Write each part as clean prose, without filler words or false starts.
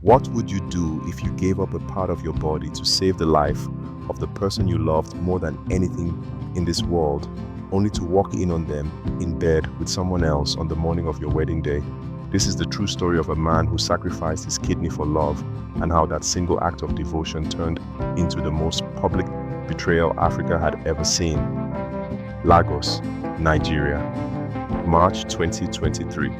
What would you do if you gave up a part of your body to save the life of the person you loved more than anything in this world, only to walk in on them in bed with someone else on the morning of your wedding day? This is the true story of a man who sacrificed his kidney for love, and how that single act of devotion turned into the most public betrayal Africa had ever seen. Lagos, Nigeria, March 2023.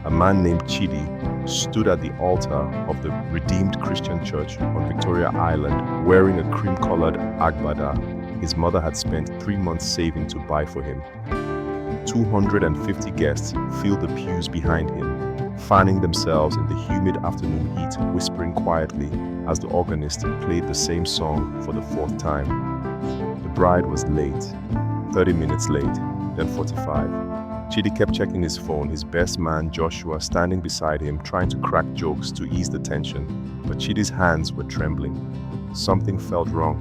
A man named Chidi stood at the altar of the Redeemed Christian Church on Victoria Island wearing a cream-colored agbada his mother had spent 3 months saving to buy for him. 250 guests filled the pews behind him, fanning themselves in the humid afternoon heat, whispering quietly as the organist played the same song for the fourth time. The bride was late, 30 minutes late, then 45. Chidi kept checking his phone, his best man Joshua standing beside him trying to crack jokes to ease the tension, but Chidi's hands were trembling. Something felt wrong,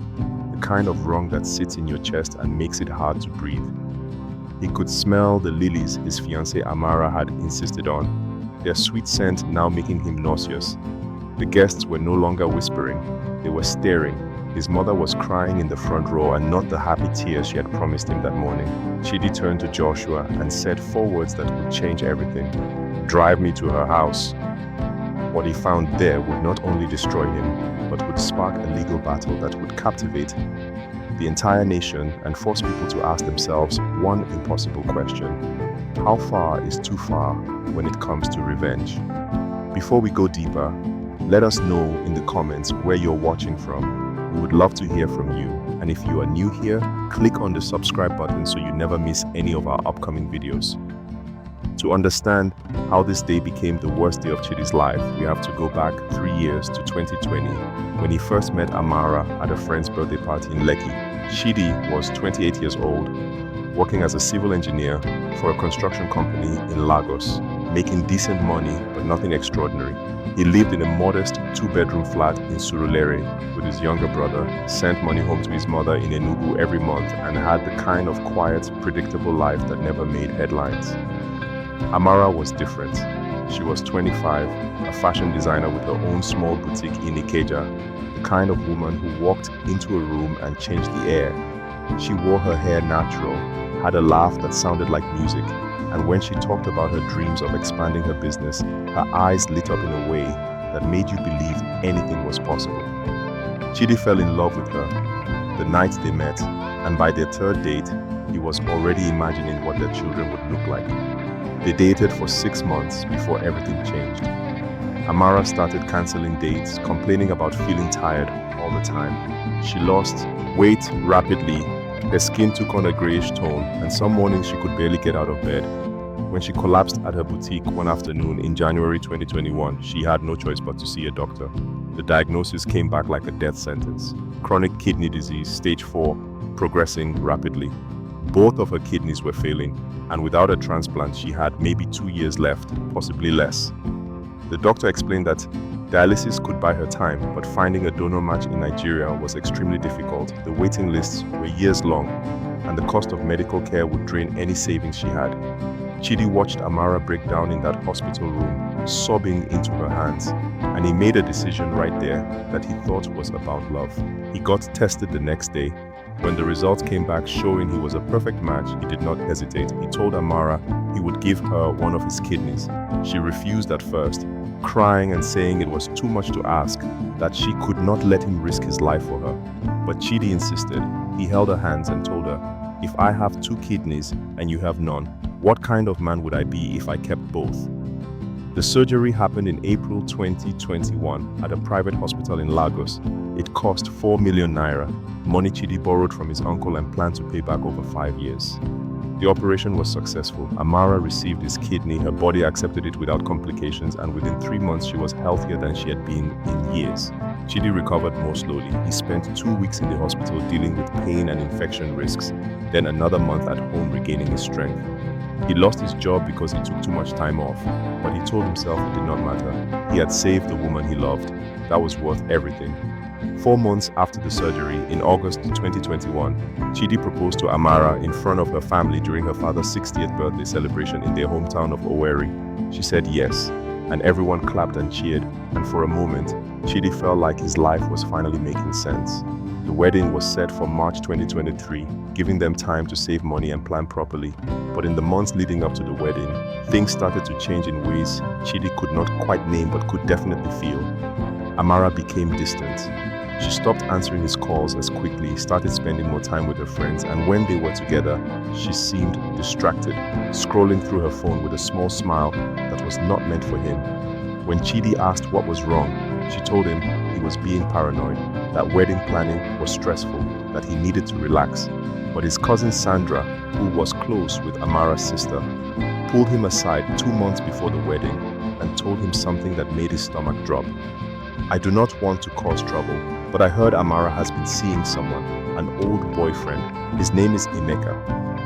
the kind of wrong that sits in your chest and makes it hard to breathe. He could smell the lilies his fiancée Amara had insisted on, their sweet scent now making him nauseous. The guests were no longer whispering, they were staring. His mother was crying in the front row, and not the happy tears she had promised him that morning. Chidi turned to Joshua and said 4 words that would change everything. "Drive me to her house." What he found there would not only destroy him, but would spark a legal battle that would captivate the entire nation and force people to ask themselves one impossible question: how far is too far when it comes to revenge? Before we go deeper, let us know in the comments where you're watching from. We would love to hear from you, and if you are new here, click on the subscribe button so you never miss any of our upcoming videos. To understand how this day became the worst day of Chidi's life, we have to go back 3 years to 2020, when he first met Amara at a friend's birthday party in Lekki. Chidi was 28 years old, working as a civil engineer for a construction company in Lagos, making decent money but nothing extraordinary. He lived in a modest 2-bedroom flat in Surulere with his younger brother, sent money home to his mother in Enugu every month, and had the kind of quiet, predictable life that never made headlines. Amara was different. She was 25, a fashion designer with her own small boutique in Ikeja, the kind of woman who walked into a room and changed the air. She wore her hair natural, had a laugh that sounded like music, and when she talked about her dreams of expanding her business, her eyes lit up in a way that made you believe anything was possible. Chidi fell in love with her the night they met, and by their third date, he was already imagining what their children would look like. They dated for 6 months before everything changed. Amara started canceling dates, complaining about feeling tired all the time. She lost weight rapidly, her skin took on a grayish tone, and some mornings she could barely get out of bed. When she collapsed at her boutique one afternoon in January 2021, she had no choice but to see a doctor. The diagnosis came back like a death sentence: chronic kidney disease, stage 4, progressing rapidly. Both of her kidneys were failing, and without a transplant, she had maybe 2 years left, possibly less. The doctor explained that dialysis could buy her time, but finding a donor match in Nigeria was extremely difficult. The waiting lists were years long, and the cost of medical care would drain any savings she had. Chidi watched Amara break down in that hospital room, sobbing into her hands, and he made a decision right there that he thought was about love. He got tested the next day. When the results came back showing he was a perfect match, he did not hesitate. He told Amara he would give her one of his kidneys. She refused at first, crying and saying it was too much to ask, that she could not let him risk his life for her. But Chidi insisted. He held her hands and told her, "If I have 2 kidneys and you have none, what kind of man would I be if I kept both?" The surgery happened in April 2021 at a private hospital in Lagos. It cost 4 million naira, money Chidi borrowed from his uncle and planned to pay back over 5 years. The operation was successful. Amara received his kidney, her body accepted it without complications, and within 3 months she was healthier than she had been in years. Chidi recovered more slowly. He spent 2 weeks in the hospital dealing with pain and infection risks, then another month at home regaining his strength. He lost his job because he took too much time off, but he told himself it did not matter. He had saved the woman he loved. That was worth everything. 4 months after the surgery, in August 2021, Chidi proposed to Amara in front of her family during her father's 60th birthday celebration in their hometown of Owerri. She said yes. and everyone clapped and cheered, and for a moment, Chidi felt like his life was finally making sense. The wedding was set for March 2023, giving them time to save money and plan properly. But in the months leading up to the wedding, things started to change in ways Chidi could not quite name but could definitely feel. Amara became distant. She stopped answering his calls as quickly, started spending more time with her friends, and when they were together, she seemed distracted, scrolling through her phone with a small smile that was not meant for him. When Chidi asked what was wrong, she told him he was being paranoid, that wedding planning was stressful, that he needed to relax. But his cousin Sandra, who was close with Amara's sister, pulled him aside 2 months before the wedding and told him something that made his stomach drop. "I do not want to cause trouble, but I heard Amara has been seeing someone, an old boyfriend. His name is Emeka.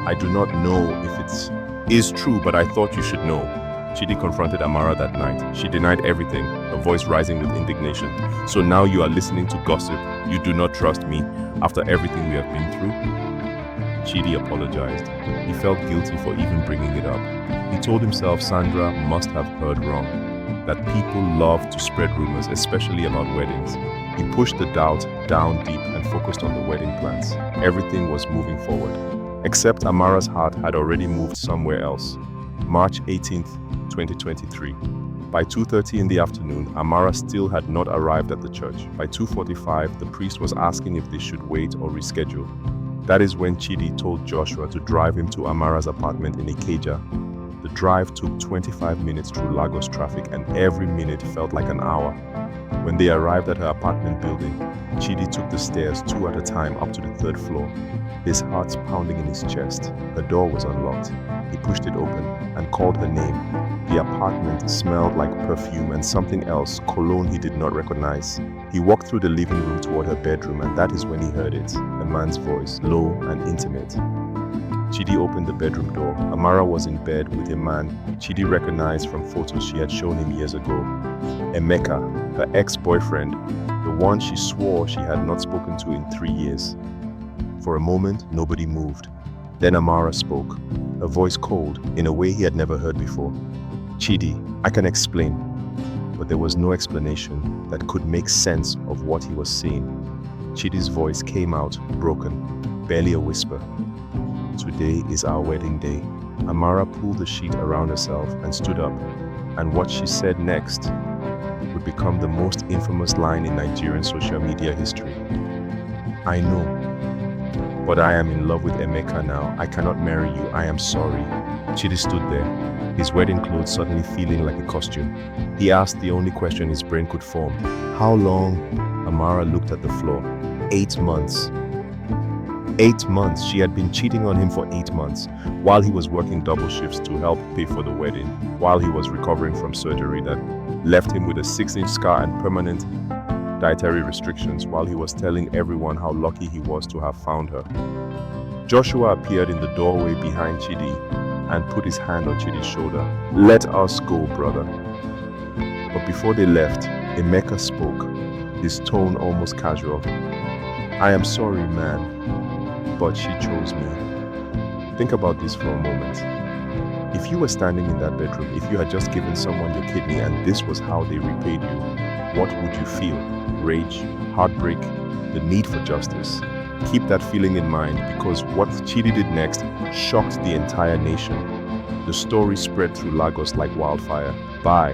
I do not know if it is true, but I thought you should know." Chidi confronted Amara that night. She denied everything, her voice rising with indignation. "So now you are listening to gossip? You do not trust me after everything we have been through?" Chidi apologized. He felt guilty for even bringing it up. He told himself Sandra must have heard wrong, that people love to spread rumors, especially about weddings. He pushed the doubt down deep and focused on the wedding plans. Everything was moving forward, except Amara's heart had already moved somewhere else. March 18th, 2023. By 2:30 in the afternoon, Amara still had not arrived at the church. By 2:45, the priest was asking if they should wait or reschedule. That is when Chidi told Joshua to drive him to Amara's apartment in Ikeja. The drive took 25 minutes through Lagos traffic, and every minute felt like an hour. When they arrived at her apartment building, Chidi took the stairs 2 at a time up to the 3rd floor, his heart pounding in his chest. Her door was unlocked. He pushed it open and called her name. The apartment smelled like perfume and something else, cologne he did not recognize. He walked through the living room toward her bedroom, and that is when he heard it, a man's voice, low and intimate. Chidi opened the bedroom door. Amara was in bed with a man Chidi recognized from photos she had shown him years ago. Emeka, her ex-boyfriend, the one she swore she had not spoken to in 3 years. For a moment, nobody moved. Then Amara spoke, her voice cold, in a way he had never heard before. "Chidi, I can explain." But there was no explanation that could make sense of what he was seeing. Chidi's voice came out, broken, barely a whisper. "Today is our wedding day." Amara pulled the sheet around herself and stood up, and what she said next would become the most infamous line in Nigerian social media history. "I know, but I am in love with Emeka now. I cannot marry you. I am sorry." Chidi stood there, his wedding clothes suddenly feeling like a costume. He asked the only question his brain could form. "How long?" Amara looked at the floor. 8 months. 8 months. She had been cheating on him for 8 months, while he was working double shifts to help pay for the wedding, while he was recovering from surgery that left him with a 6-inch scar and permanent dietary restrictions, while he was telling everyone how lucky he was to have found her. Joshua appeared in the doorway behind Chidi and put his hand on Chidi's shoulder. "Let us go, brother." But before they left, Emeka spoke, his tone almost casual. "I am sorry, man, but she chose me." Think about this for a moment. If you were standing in that bedroom, if you had just given someone your kidney and this was how they repaid you, what would you feel? Rage, heartbreak, the need for justice? Keep that feeling in mind, because what Chidi did next shocked the entire nation. The story spread through Lagos like wildfire. By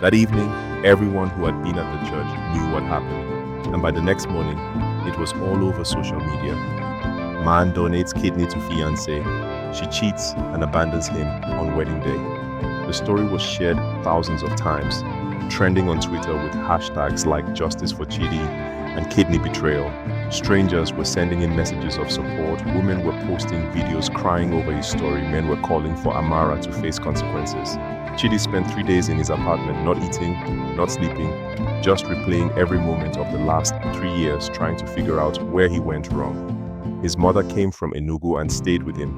that evening, everyone who had been at the church knew what happened, and by the next morning, it was all over social media. Man donates kidney to fiancé. She cheats and abandons him on wedding day. The story was shared thousands of times, trending on Twitter with hashtags like Justice for Chidi and Kidney Betrayal. Strangers were sending in messages of support. Women were posting videos crying over his story. Men were calling for Amara to face consequences. Chidi spent 3 days in his apartment, not eating, not sleeping, just replaying every moment of the last 3 years, trying to figure out where he went wrong. His mother came from Enugu and stayed with him,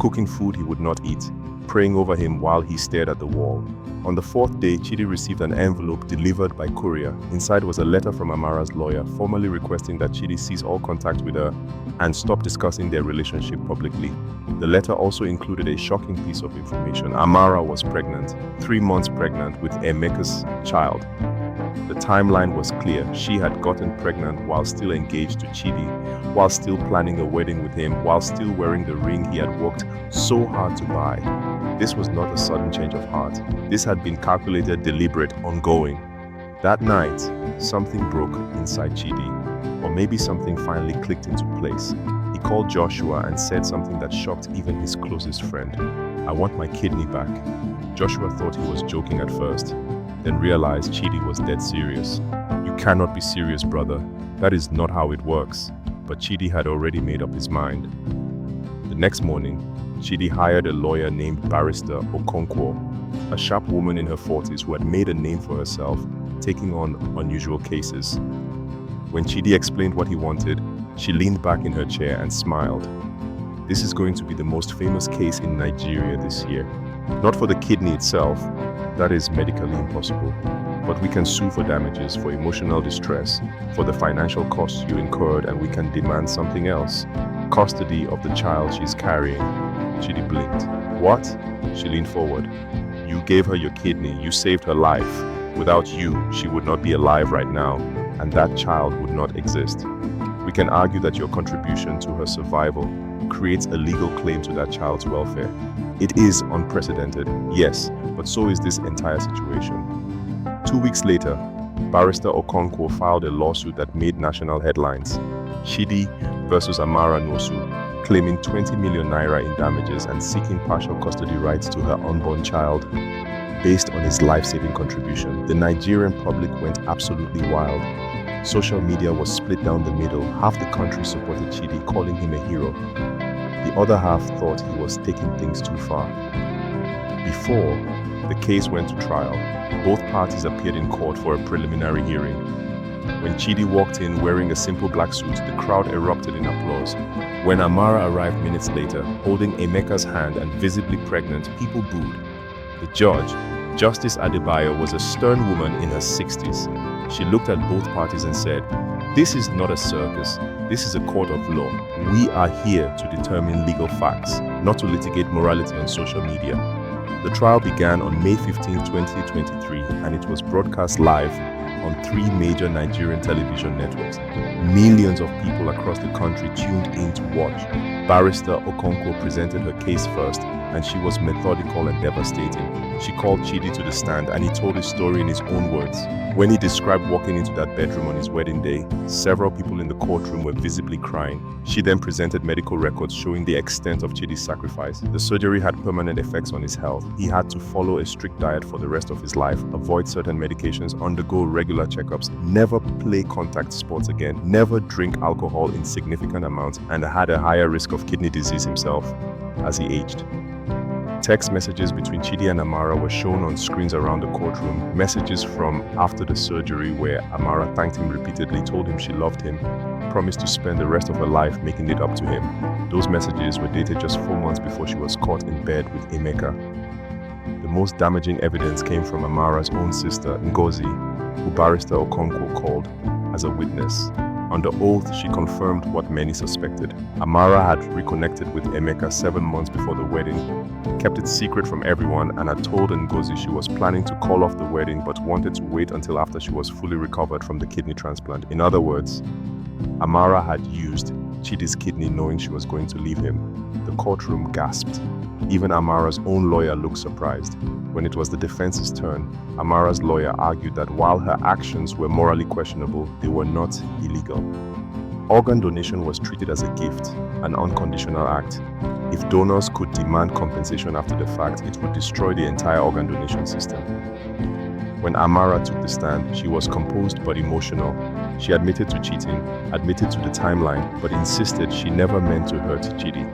cooking food he would not eat. praying over him while he stared at the wall. On the fourth day, Chidi received an envelope delivered by courier. Inside was a letter from Amara's lawyer, formally requesting that Chidi cease all contact with her and stop discussing their relationship publicly. The letter also included a shocking piece of information. Amara was pregnant, 3 months pregnant with Emeka's child. The timeline was clear. She had gotten pregnant while still engaged to Chidi, while still planning a wedding with him, while still wearing the ring he had worked so hard to buy. This was not a sudden change of heart. This had been calculated, deliberate, ongoing. That night, something broke inside Chidi, or maybe something finally clicked into place. He called Joshua and said something that shocked even his closest friend. "I want my kidney back." Joshua thought he was joking at first, then realized Chidi was dead serious. "You cannot be serious, brother. That is not how it works." But Chidi had already made up his mind. The next morning, Chidi hired a lawyer named Barrister Okonkwo, a sharp woman in her 40s who had made a name for herself, taking on unusual cases. When Chidi explained what he wanted, she leaned back in her chair and smiled. "This is going to be the most famous case in Nigeria this year. Not for the kidney itself, that is medically impossible, but we can sue for damages, for emotional distress, for the financial costs you incurred, and we can demand something else. Custody of the child she's carrying." Chidi blinked. "What?" She leaned forward. "You gave her your kidney, you saved her life. Without you, she would not be alive right now, and that child would not exist. We can argue that your contribution to her survival creates a legal claim to that child's welfare. It is unprecedented, yes, but so is this entire situation." 2 weeks later, Barrister Okonkwo filed a lawsuit that made national headlines. Chidi versus Amara Nosu, claiming 20 million naira in damages and seeking partial custody rights to her unborn child based on his life-saving contribution. The Nigerian public went absolutely wild. Social media was split down the middle. Half the country supported Chidi, calling him a hero. The other half thought he was taking things too far. Before the case went to trial, both parties appeared in court for a preliminary hearing. When Chidi walked in wearing a simple black suit, the crowd erupted in applause. When Amara arrived minutes later, holding Emeka's hand and visibly pregnant, people booed. The judge, Justice Adebayo, was a stern woman in her 60s. She looked at both parties and said, "This is not a circus. This is a court of law. We are here to determine legal facts, not to litigate morality on social media." The trial began on May 15, 2023, and it was broadcast live on 3 major Nigerian television networks. Millions of people across the country tuned in to watch. Barrister Okonkwo presented her case first, and she was methodical and devastating. She called Chidi to the stand, and he told his story in his own words. When he described walking into that bedroom on his wedding day, several people in the courtroom were visibly crying. She then presented medical records showing the extent of Chidi's sacrifice. The surgery had permanent effects on his health. He had to follow a strict diet for the rest of his life, avoid certain medications, undergo regular checkups, never play contact sports again, never drink alcohol in significant amounts, and had a higher risk of kidney disease himself as he aged. Text messages between Chidi and Amara were shown on screens around the courtroom. Messages from after the surgery where Amara thanked him repeatedly, told him she loved him, promised to spend the rest of her life making it up to him. Those messages were dated just 4 months before she was caught in bed with Emeka. The most damaging evidence came from Amara's own sister, Ngozi, who Barrister Okonkwo called as a witness. Under oath, she confirmed what many suspected. Amara had reconnected with Emeka 7 months before the wedding, kept it secret from everyone, and had told Ngozi she was planning to call off the wedding but wanted to wait until after she was fully recovered from the kidney transplant. In other words, Amara had used Chidi's kidney knowing she was going to leave him. The courtroom gasped. Even Amara's own lawyer looked surprised. When it was the defense's turn, Amara's lawyer argued that while her actions were morally questionable, they were not illegal. Organ donation was treated as a gift, an unconditional act. If donors could demand compensation after the fact, it would destroy the entire organ donation system. When Amara took the stand, she was composed but emotional. She admitted to cheating, admitted to the timeline, but insisted she never meant to hurt Chidi.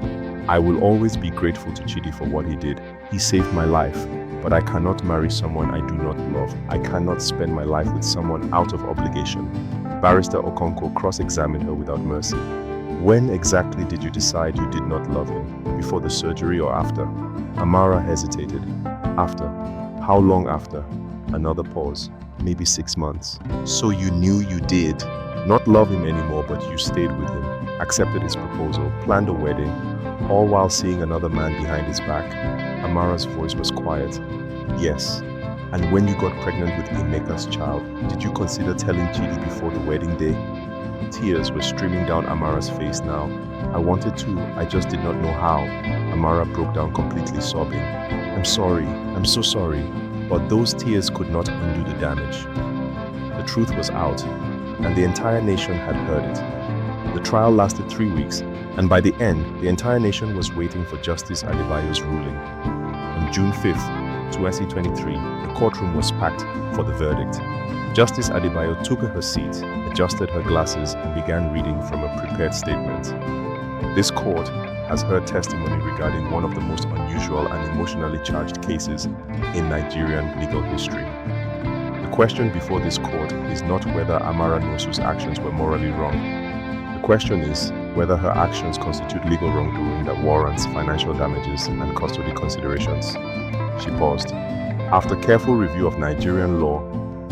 "I will always be grateful to Chidi for what he did. He saved my life. But I cannot marry someone I do not love. I cannot spend my life with someone out of obligation." Barrister Okonkwo cross-examined her without mercy. When exactly did you decide you did not love him? Before the surgery or after? Amara hesitated. After. How long after? Another pause. Maybe 6 months. So you knew you did not love him anymore, but you stayed with him, accepted his proposal, planned a wedding, all while seeing another man behind his back. Amara's voice was quiet. Yes. And when you got pregnant with Emeka's child, did you consider telling Chidi before the wedding day? Tears were streaming down Amara's face now. I wanted to, I just did not know how. Amara broke down completely sobbing. I'm sorry, I'm so sorry. But those tears could not undo the damage. The truth was out, and the entire nation had heard it. The trial lasted 3 weeks, and by the end, the entire nation was waiting for Justice Adebayo's ruling. On June 5th, 2023, the courtroom was packed for the verdict. Justice Adebayo took her seat, adjusted her glasses, and began reading from a prepared statement. This court has heard testimony regarding one of the most unusual and emotionally charged cases in Nigerian legal history. The question before this court is not whether Amara Nosu's actions were morally wrong. The question is whether her actions constitute legal wrongdoing that warrants financial damages and custody considerations. She paused. After careful review of Nigerian law,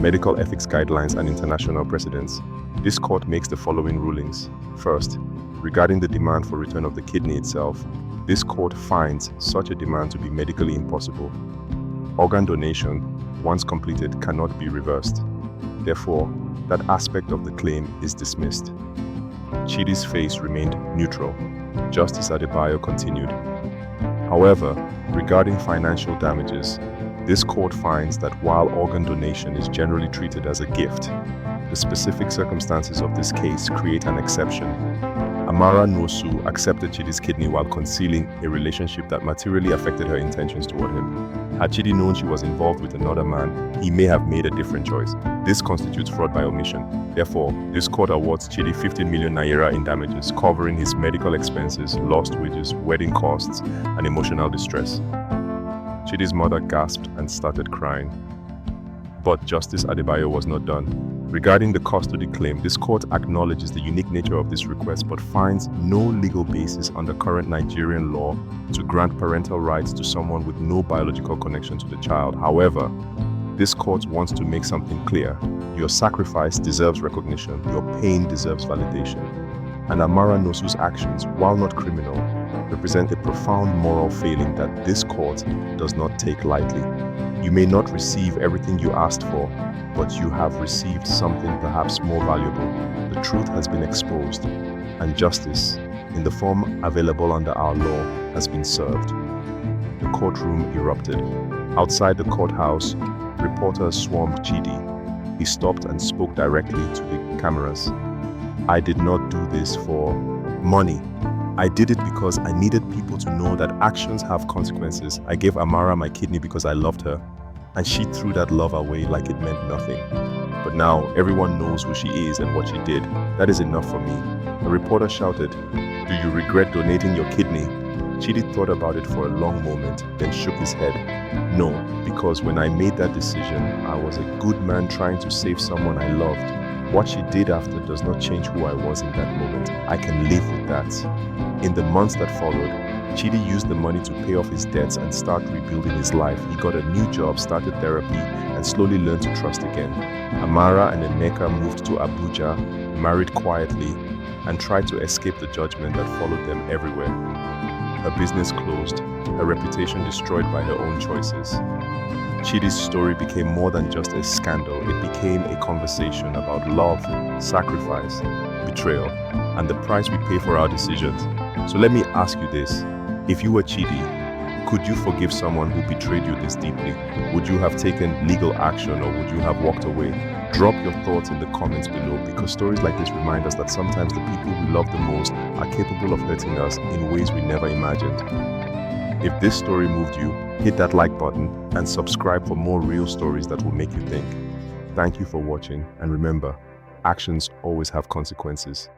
medical ethics guidelines, and international precedents, this court makes the following rulings. First, regarding the demand for return of the kidney itself, this court finds such a demand to be medically impossible. Organ donation, once completed, cannot be reversed. Therefore, that aspect of the claim is dismissed. Chidi's face remained neutral. Justice Adebayo continued. However, regarding financial damages, this court finds that while organ donation is generally treated as a gift, the specific circumstances of this case create an exception. Amara Nosu accepted Chidi's kidney while concealing a relationship that materially affected her intentions toward him. Had Chidi known she was involved with another man, he may have made a different choice. This constitutes fraud by omission. Therefore, this court awards Chidi 15 million naira in damages, covering his medical expenses, lost wages, wedding costs, and emotional distress. Chidi's mother gasped and started crying. But Justice Adebayo was not done. Regarding the custody claim, this court acknowledges the unique nature of this request but finds no legal basis under current Nigerian law to grant parental rights to someone with no biological connection to the child. However, this court wants to make something clear. Your sacrifice deserves recognition, your pain deserves validation. And Amara Nosu's actions, while not criminal, represent a profound moral failing that this court does not take lightly. You may not receive everything you asked for, but you have received something perhaps more valuable. The truth has been exposed, and justice, in the form available under our law, has been served. The courtroom erupted. Outside the courthouse, reporters swarmed Chidi. He stopped and spoke directly to the cameras. I did not do this for money. I did it because I needed people to know that actions have consequences. I gave Amara my kidney because I loved her, and she threw that love away like it meant nothing. But now everyone knows who she is and what she did. That is enough for me. A reporter shouted, "Do you regret donating your kidney?" Chidi thought about it for a long moment, then shook his head. No, because when I made that decision, I was a good man trying to save someone I loved. What she did after does not change who I was in that moment. I can live with that. In the months that followed, Chidi used the money to pay off his debts and start rebuilding his life. He got a new job, started therapy, and slowly learned to trust again. Amara and Emeka moved to Abuja, married quietly, and tried to escape the judgment that followed them everywhere. Her business closed, her reputation destroyed by her own choices. Chidi's story became more than just a scandal. It became a conversation about love, sacrifice, betrayal, and the price we pay for our decisions. So let me ask you this. If you were Chidi, could you forgive someone who betrayed you this deeply? Would you have taken legal action, or would you have walked away? Drop your thoughts in the comments below, because stories like this remind us that sometimes the people we love the most are capable of hurting us in ways we never imagined. If this story moved you, hit that like button and subscribe for more real stories that will make you think. Thank you for watching, and remember, actions always have consequences.